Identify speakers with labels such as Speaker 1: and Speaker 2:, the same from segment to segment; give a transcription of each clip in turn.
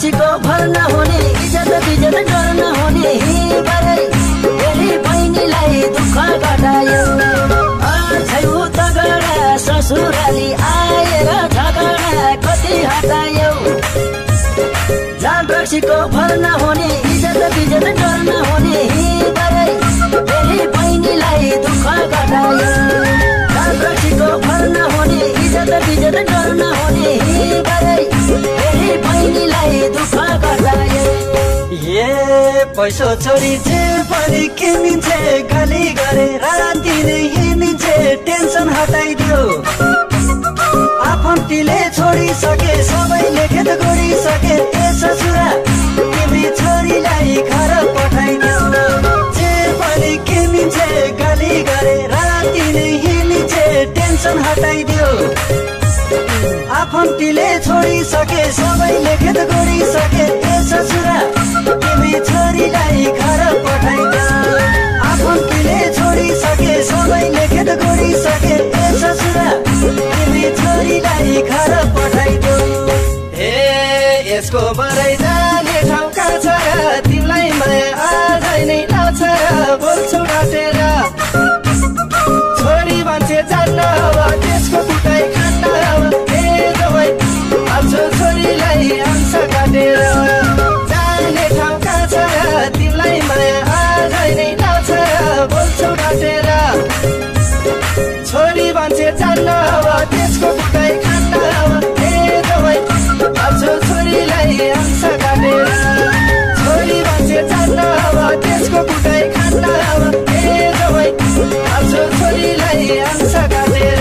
Speaker 1: रक्सीको भर नहुने इज्जत बिजत डर नहुने हिबारै फेरि बहिनीलाई दुःख घटायो छैउ तगडा ससुराली आएर झगडा कति हटायो जान रक्सीको भर नहुने इज्जत बिजत डर नहुने हिबारै फेरि बहिनीलाई दुःख घटायो जान रक्सीको भर नहुने इज्जत बिजत डर नहुने हिबारै फेरि बहिनीलाई दुःख घटायो पैसो छोरी जे पनि किनिन्छे गाली गरे राति नै हिँडिन्छे टेन्सन हटाइदियो आफन्तीले छोडिसके सबैले खेत गोडिसके ए ससुरा तिमी छोरीलाई घर पठाइदियो जे पनि किनिन्छे गाली गरे राति नै हिँडिन्छे टेन्सन हटाइदियो आफन्तीले छोडिसके सबैले खेत गोडिसके ए ससुरा तिमी छोरीलाई घर पठाइदियो आफन्तीले छोडिसके सबैले खेत गोडिसके ए ससुरा तिमी छोरीलाई घर पठाइदियो यसको बरै जाने ठाउँ कहाँ छ र तिमीलाई माया आजै नै लाउँछ बोल्छौ हाँसेर छोरी मान्छे जान्न अब त्यसको कुटाइ खान्न छोरीलाई अंश काटेर जाने ठाउँ कहाँ छ तिमीलाई माया आजै नै लाउँछ बोल्छौ हाँसेर छोरी मान्छे जान्न अब त्यसको कुटाइ खान्न छोरीलाई अंश काटेर छोरी मान्छे जान्न अब त्यसको कुटाइ खान्न छोरीलाई अंश काटेर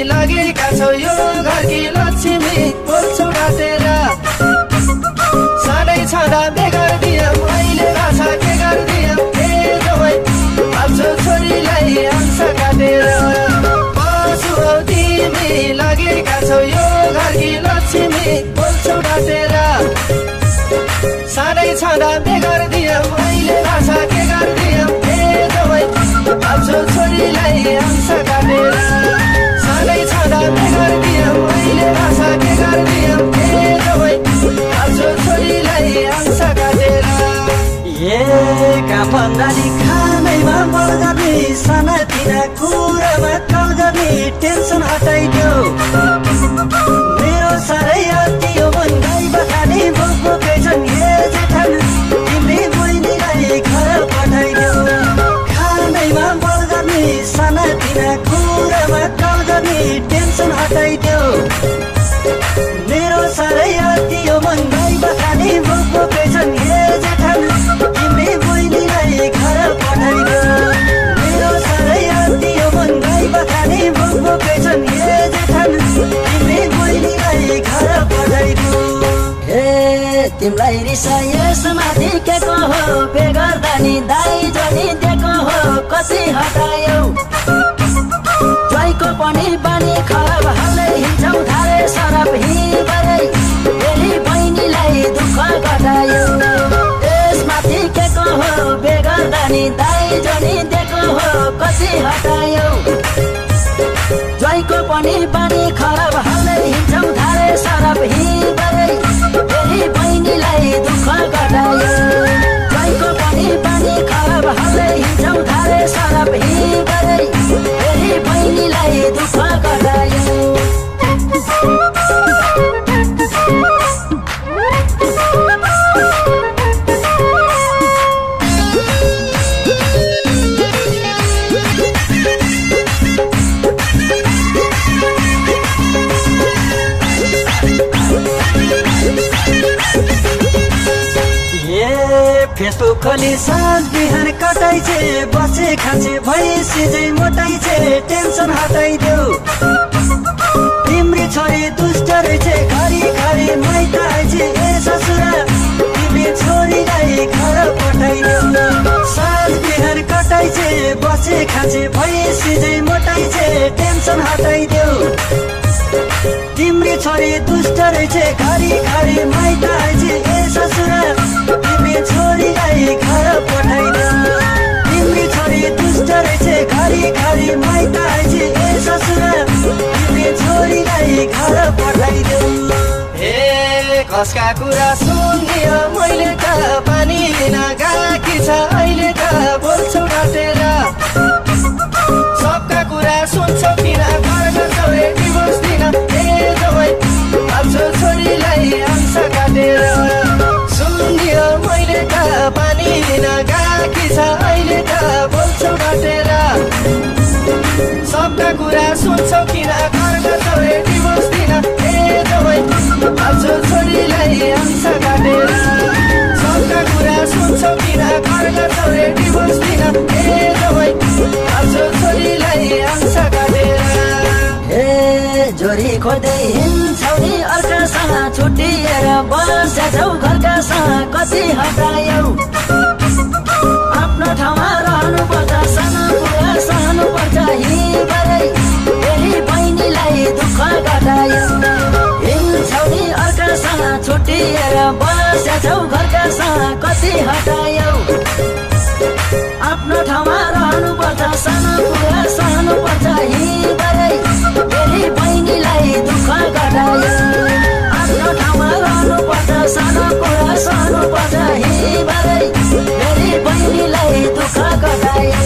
Speaker 1: लगेका छौ यो घरकी लक्ष्मी बोल्छौ हाँसेर सधैँ छँदा बेगर दियौ अहिले भाषा के गरिदियौ हे जवाई भाब्छौ छोरीलाई अंश काटेर पशु हौ तिमी लगेका छौ यो घरकी लक्ष्मी बोल्छौ हाँसेर सधैँ छँदा बेगर दियौ अहिले भाषा के गरिदियौ हे जवाई भाब्छौ छोरीलाई अंश काटेर सधैँ छँदा बेगर दियौ अहिले भाषा के गरिदियौ हे जवाई भाब्छौ छोरीलाई अंश काटेर काम भन्दानी खानैमा मल गर्ने सानातिना कुरामा कल गर्ने टेन्सन हटाइदियो मेरो साह्रै अतियो मन गाई बखाने बोकै छन् हे जेठन तिमी बहिनीलाई घर पठाइदियो खानैमा मल गर्ने सानातिना कुरामा कल गर्ने टेन्सन हटाइदियो मेरो साह्रै अतियो मन गाई बखाने बोकै छन् हे जेठन तिमी बहिनीलाई घर पठाइदियो मेरो साह्रै अतियो मन गाई बखाने बोकै छन् हे जेठन तिमी बहिनीलाई घर पठाइदियो तिमीलाई रिसा यसमाथि के को हो बेगर्दा नि दाइ जनी दिएको हो कति हटायौ ज्वाइँको पनि बानी खराब हालै हिँड्छौ धारे सरप हिँडै फेरि बहिनीलाई दुःख घटायो यसमाथि के को हो बेगर्दा नि दाइ जनी दिएको हो कति हटायौ ज्वाइँको पनि बानी खराब हालै हिँड्छौ धारे सरप हिँडै फेरि बहिनीलाई दुःख घटायो ज्वाइँको पनि बानी खराब हालै हिँड्छौ धारे सरप हिँडै फेरि बहिनीलाई दुःख घटायो फेसबुक खोली साँझ बिहान कटाइछे बसे खान्छे भैँसी झै मोटाइछे टेन्सन हटाइदेऊ तिम्री
Speaker 2: छोरी दुष्ट रहेछ घरी घरी माइत आइछ ए ससुरा तिमी छोरीलाई घर पठाइदेऊ साल बिहान कटाइछ बसे खाछे भैँसी झै मोटाइछ टेन्सन हटाइदेऊ तिम्री छोरी दुष्ट रहेछ घरी घरी माइत आइछ ए ससुरा तिमी छोरीलाई घर पठाइदेऊ तिम्री छोरी दुष्ट रहेछ घरी घरी माइत आइछ ए ससुरा तिमी छोरीलाई घर पठाइदेऊ
Speaker 1: हे कसका कुरा सुनियो मैले त पानी लिन गएकी छ अहिले त बोल्छौ घटेर सबका कुरा सुन्छौ किन घरमा छोरे डिभोर्स दिन ए जवाई हाल्छौ छोरीलाई अंश काटेर सुनियो मैले त पानी लिन गएकी छ अहिले त बोल्छौ घटेर सबका कुरा सुन्छौ किन घरमा छोरे डिभोर्स दिन ए जवाई हाल्छौ छोरीलाई अंश काटेर सबका कुरा सुन्छौ किन घरमा छोरे डिभोर्स दिन ए जवाई हाल्छौ छोरीलाई अंश काटेर
Speaker 2: ए जोरी खोज्दै हिँड्छौ नि अर्कासँग छुट्टिएर बसेछौ घरकासँग कति हटायौ आफ्नो ठाउँमा रहनुपर्छ सानो कुरा सहनुपर्छ हिँडै फेरि बहिनीलाई दुःख घटायौ हिँड्छौ नि अर्कासँग छुट्टिएर बसेछौ घरकासँग कति हटायौ आफ्नो ठाउँमा रहनुपर्छ सानो कुरा सहनुपर्छ हिँडै फेरि बहिनीलाई दुःख घटायौ आफ्नो ठाउँमा रहनुपर्छ सानो कुरा सहनुपर्छ हिँडै फेरि बहिनीलाई दुःख घटायौ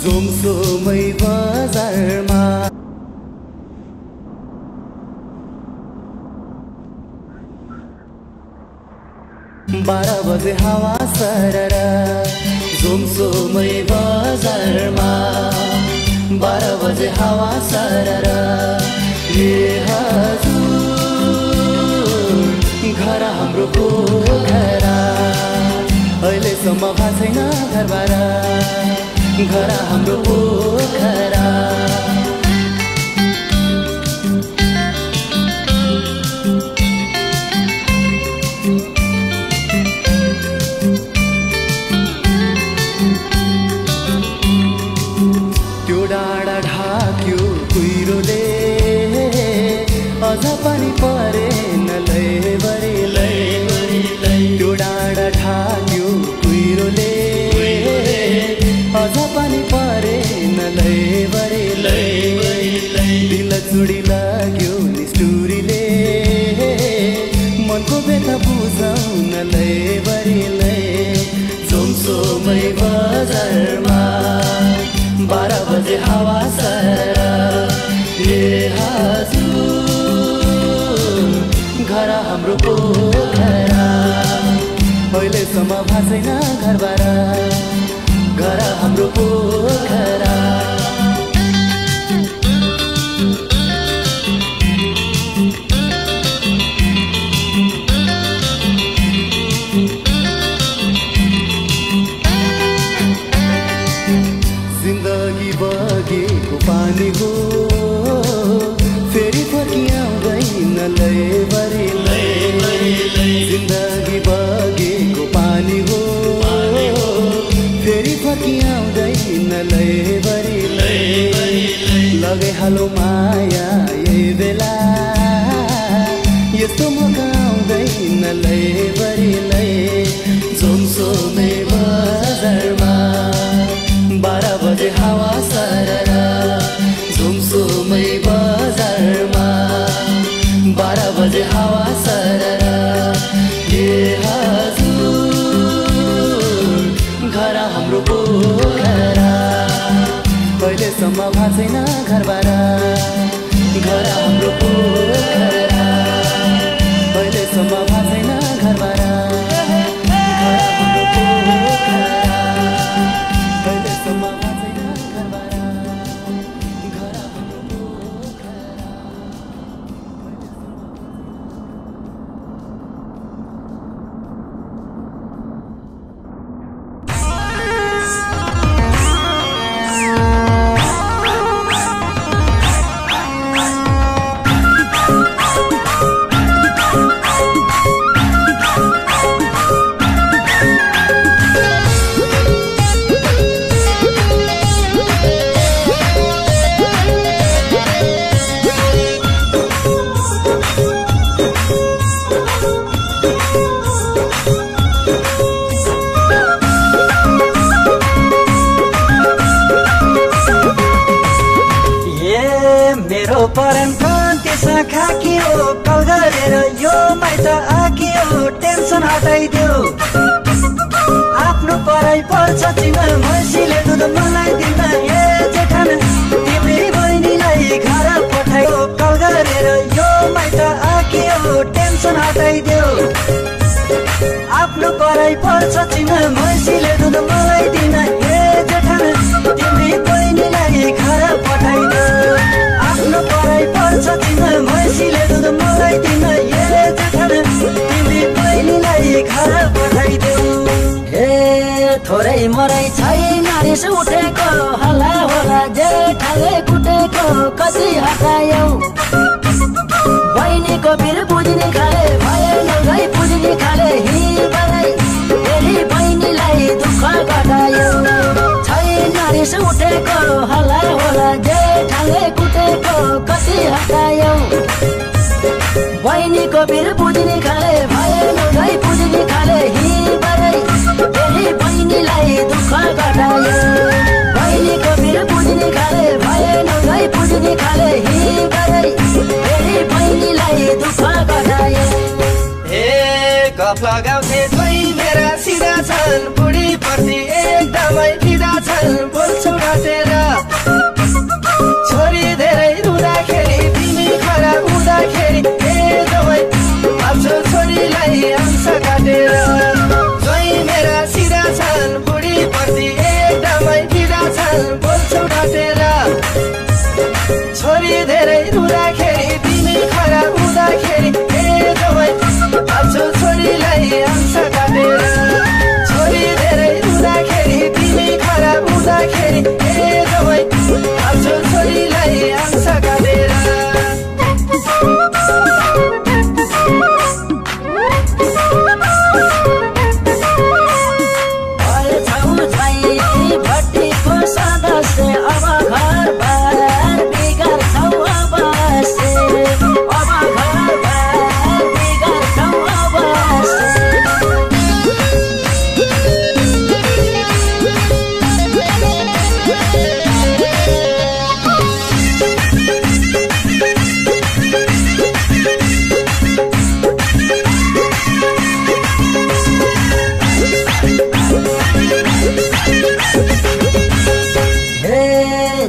Speaker 3: जोमसोमै बजारमा 12 बजे हावा सररा जोमसोमै बजारमा 12 बजे हावा सररा ए हजुर घर हाम्रो पोखरा अहिलेसम्म भएको छैन घरबारा घर हाम्रो पोखरा त्यो डाँडा ढाक्यो कुहिरोले अझ पनि परेन लैबरी त्यो डाँडा ढाक्यो कुहिरोले अझ पनि परेन लैबरी दिल चुडी लाग्यो निष्ठुरीले मनको व्यथा बुझाउन लैबरी जोमसोमै बजारमा 12 बजे हावा सररा ए हजुर घर हाम्रो पोखरा अहिलेसम्म भएको छैन घरबारा घर हाम्रो पोखरा जिन्दगी बगेको पानी हो फेरि फर्किआउँदैन लैबरी जिन्दगी बगेको पानी हो आउँदैन लैबरीले लगे हालो माया यही बेला यस्तो मौका आउँदैन लैबरीले जोमसोमे बजारमा 12 बजे हावा सररा जोमसोमे बजारमा 12 बजे हावा सररा घर हाम्रो पोखरा कहिलेसम्म भाँच्दैन घरबाट घर हाम्रो पोखरा कहिलेसम्म भाँच्दैन घरबाट घर हाम्रो पोखरा कहिलेसम्म भाँच्दैन घरबाट घर हाम्रो पोखरा
Speaker 2: परम कान्तिसा खाकियो कल गरेर यो माइत आकियो टेन्सन हटाइदियो आफ्नो पढाइ पर्छ चिन मैसीले दुध मलाई दिन ए जेठान तिम्री बहिनीलाई घर पठायो कल गरेर यो माइत आकियो टेन्सन हटाइदियो आफ्नो पढाइ पर्छ चिन मैसीले दुध मलाई दिन ए जेठान तिम्री बहिनीलाई घर पठाइदियो आफ्नो पढाइ पर्छ चिन मैसीले दुध मलाई दिन ए जेठान तिमी बहिनीलाई घर पठाइदेऊ हे थोरै मरै छैन रिस उठेको हल्ला होला जेठाले कुटेको कति हटायौ बहिनीको बिर बुझ्ने खाले भएन गई बुझ्ने खाले हिँडै फेरि बहिनीलाई दुःख घटायौ छैन रिस उठेको हल्ला होला जेठाले कुटेको कति हटायौ बहिनीको बिर बुझ्ने खाले भएन गई बुझ्ने खाले हिँडै फेरि बहिनीलाई दुःख घटायौ बहिनीको बिर बुझ्ने खाले भएन गई बुझ्ने खाले हिँडै फेरि बहिनीलाई दुःख घटायौ
Speaker 1: गफ लगाउँथे कोही मेरा सिधा छन् बुढी प्रति एकदमै फिदा छन् बोल्छु घटेर छोरी धेरै रुँदाखेरि तिमी खराब हुँदाखेरि ए जमै भाब्छु छोरीलाई अंश काटेर कोही मेरा सिधा छन् बुढी प्रति एकदमै फिदा छन् बोल्छु घटेर छोरी धेरै रुँदाखेरि तिमी खराब हुँदाखेरि ए जमै भाब्छु छोरीलाई अंश काटेर छोरी धेरै रुँदाखेरि तिमी खराब हुँदाखेरि ए जमै भाब्छु छोरीलाई अंश काटेर
Speaker 2: भट्टीको सदस्य अब घर बार बिगार्छौ अब से अब घर बार बिगार्छौ अब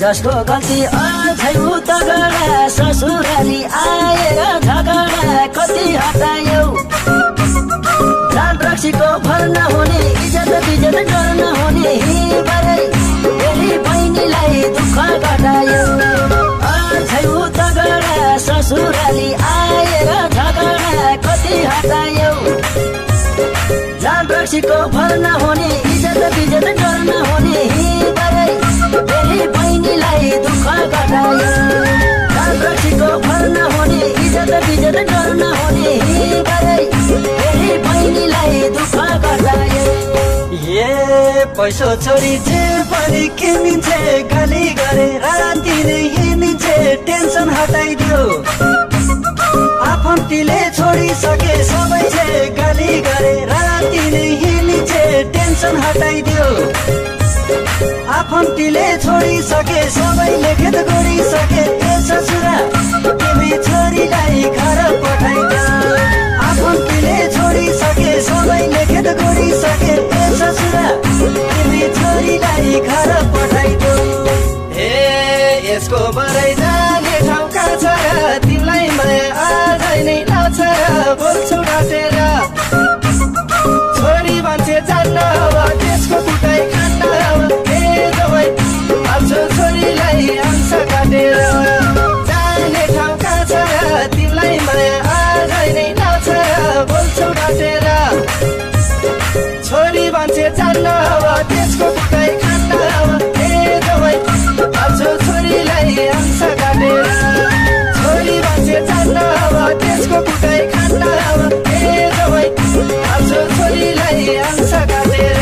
Speaker 2: जसको गल्ती अझै उतगडा ससुराली आएर झगडा कति हटायौ जान रक्सीको फल नहुने इज्जत बिजत गर्न हुने हिँडै फेरि बहिनीलाई दुःख घटायौ अझै उतगडा ससुराली आएर झगडा कति हटायौ जान रक्सीको फल नहुने इज्जत बिजत गर्न हुने हिँडै फेरि बहिनीलाई दुःख घटायो जान रक्सीको फल नहुने इज्जत बिजत गर्न हुने हिँडै फेरि बहिनीलाई दुःख घटायो
Speaker 1: पैसो छोरी जे
Speaker 2: पनि किनिन्छे गाली गरे राति नै हिँडिन्छे टेन्सन हटाइदियो आफन्तीले छोडिसके सबै छे गाली गरे राति नै हिँडिन्छे टेन्सन हटाइदियो आफन्तीले छोडिसके सबैले खेत गरिसके ए ससुरा तिमी छोरीलाई घर पठाइदेऊ आफन्तीले छोडिसके सबैले खेत गरिसके ए ससुरा तिमी छोरीलाई घर पठाइदेऊ
Speaker 1: हे यसको बरै जाने ठाउँ कहाँ छ तिमीलाई माया आजै नै लाउँछ बोल्छु डाँटेर छोरी मान्छे जान्न अब त्यसको कुटाइ खान्न हे जवाई हाल्छु छोरीलाई अंश काटेर जाने ठाउँ कहाँ छ तिमीलाई माया आजै नै लाउँछ बोल्छु डाँटेर छोरी मान्छे जान्न अब त्यसको कुटाइ खान्न हे जवाई हाल्छु छोरीलाई अंश काटेर छोरी मान्छे जान्न अब त्यसको कुटाइ खान्न हे जवाई हाल्छु छोरीलाई अंश काटेर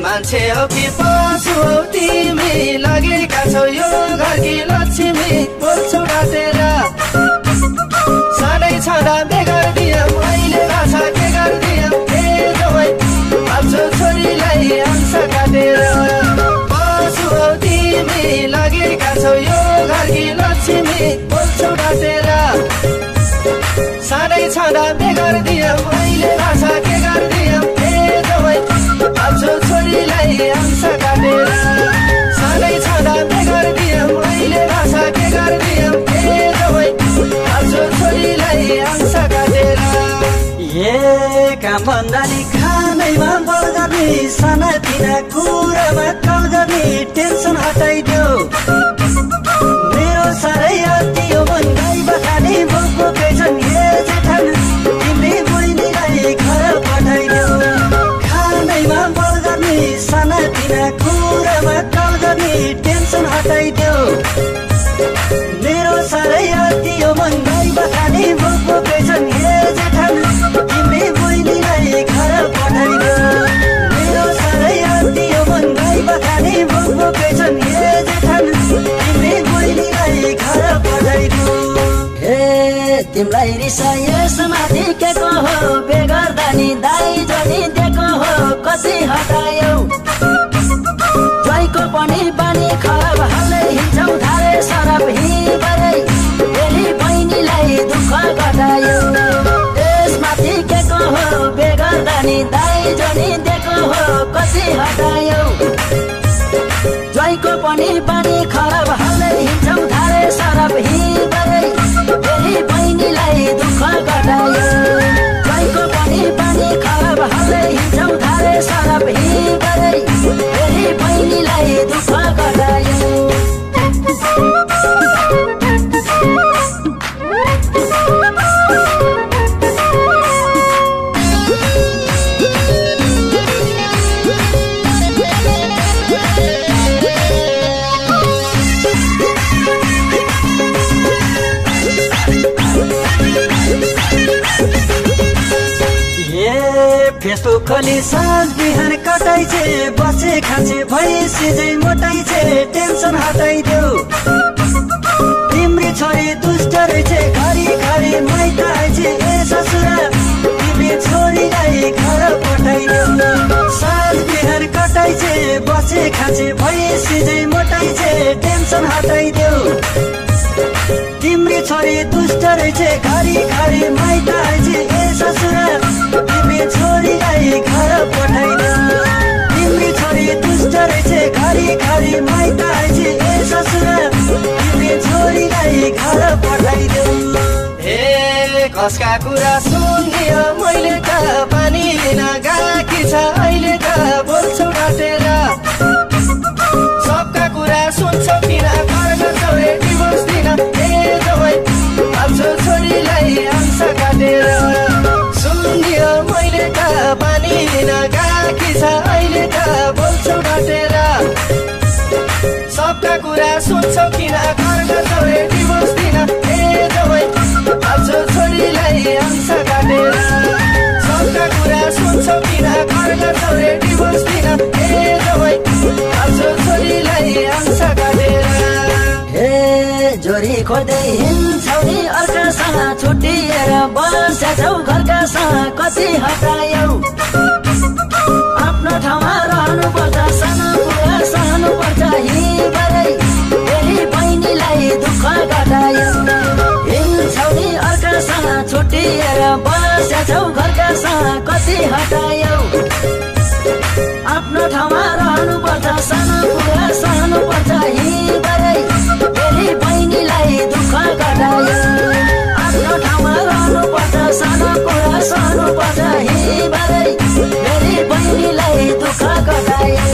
Speaker 1: मान्छे हो कि पशु हो तिमी लगेका छौ यो घरकी लक्ष्मी बोल्छौ डाँटेर सधैँ छँदा बेगर दिएँ मैले भाषा के गरिदिएँ हे जवाई हाल्छु छोरीलाई अंश काटेर पशु हो तिमी लगेका छौ यो घरकी लक्ष्मी बोल्छौ डाँटेर सधैँ छँदा बेगर दिएँ मैले भाषा के गरिदिएँ हे जवाई हाल्छु छोरीलाई अंश काटेर सधैँ छँदा बेगर दिएँ मैले भाषा के गरिदिएँ हे जवाई हाल्छु छोरीलाई अंश काटेर
Speaker 2: ए काम भन्दा नि खानैमा बल गर्ने सानातिना कुरामा कल गर्ने टेन्सन हटाइदेऊ मेरो साह्रै अति हो भन्दै बखाने बोकेकै छन् हे जेठन तिमीले बहिनीलाई घर पठाइदेऊ खानैमा बल गर्ने सानातिना कुरामा कल गर्ने टेन्सन हटाइदेऊ मेरो साह्रै अति हो भन्दै बखाने बोकेकै छन् हे जेठन तिमीले बहिनीलाई घर पठाइदेऊ मेरो साह्रै अति हो भन्दै बखाने बोकेकै छन् हे जेठन तिमीले बहिनीलाई घर पठाइदेऊ हे तिमीलाई रिसा यसमाथि के को हो बेगर्दा नि दाइ जनी दिएको हो कति हटायौ ज्वाइँको पनि बानी खराब हालै हिँड्छौ धारे सरब हिँडै फेरि बहिनीलाई दुःख घटायौ यसमाथि के को हो बेगर्दा नि दाइ जनी दिएको हो कति हटायौ ज्वाइँको पनि बानी खराब हालै हिँड्छौ धारे सरब हिँडै फेरि बहिनीलाई दुःख घटायौ ज्वाइँको पनि बानी खराब हालै हिँड्छौ धारे सरब हिँडै फेरि बहिनीलाई दुःख घटायौ फेसबुक खोली साँझ बिहान कटाइछे बसे खान्छे भैँसी झै मोटाइछे टेन्सन हटाइदेऊ तिम्री छोरी दुष्ट रहेछे घरी घरी माइत आइछे ए ससुरा तिमी छोरीलाई घर पठाइदेऊ साँझ बिहान कटाइछे बसे खान्छे भैँसी झै मोटाइछे टेन्सन हटाइदेऊ तिम्री छोरी दुष्ट रहेछे घरी घरी माइत आइछे ए ससुरा तिमी छोरीलाई घर पठाइदेऊ तिम्री छोरी दुष्ट रहेछे घरी घरी माइत आइछे ए ससुरा तिमी छोरीलाई घर पठाइदेऊ
Speaker 1: हे कसका कुरा सुनियो मैले त पानी लिन गएकी छ अहिले त बोल्छु डाँटेर सबका कुरा कुरा सुन्छौ किन घरका छोरे डिभोर्स दिन ए जवाई हाल्छौ छोरीलाई अंश काटेर सबका कुरा सुन्छौ किन घरका छोरे डिभोर्स दिन ए जवाई हाल्छौ छोरीलाई अंश काटेर
Speaker 2: हे जोरी खोज्दै हिँड्छौ नि अर्कासँग छुट्टिएर बसेछौ घरकासँग कति हटायौ आफ्नो ठाउँमा रहनुपर्छ सानो कुरा सहनुपर्छ हिँडै फेरि बहिनीलाई दुःख घटायौ हिँड्छौ नि अर्कासँग छुट्टिएर बसेछौ घरकासँग कति हटायौ आफ्नो ठाउँमा रहनुपर्छ सानो कुरा सहनुपर्छ हिँडै फेरि बहिनीलाई दुःख घटायौ आफ्नो ठाउँमा रहनुपर्छ सानो कुरा सहनुपर्छ हिँडै फेरि बहिनीलाई दुःख घटायौ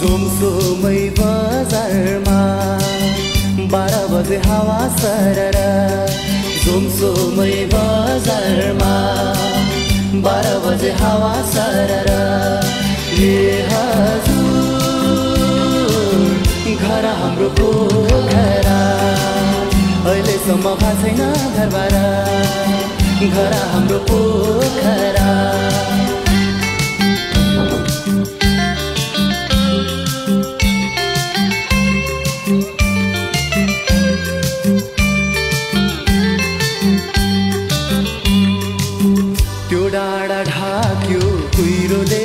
Speaker 3: जोमसोमै बजारमा 12 बजे हावा सरर जोमसोमै बजारमा 12 बजे हावा सरर ए हजुर घर हाम्रो पोखरा अहिलेसम्म भएको छैन घरबार घर हाम्रो पोखरा डाँडा ढाक्यो कुहिरोले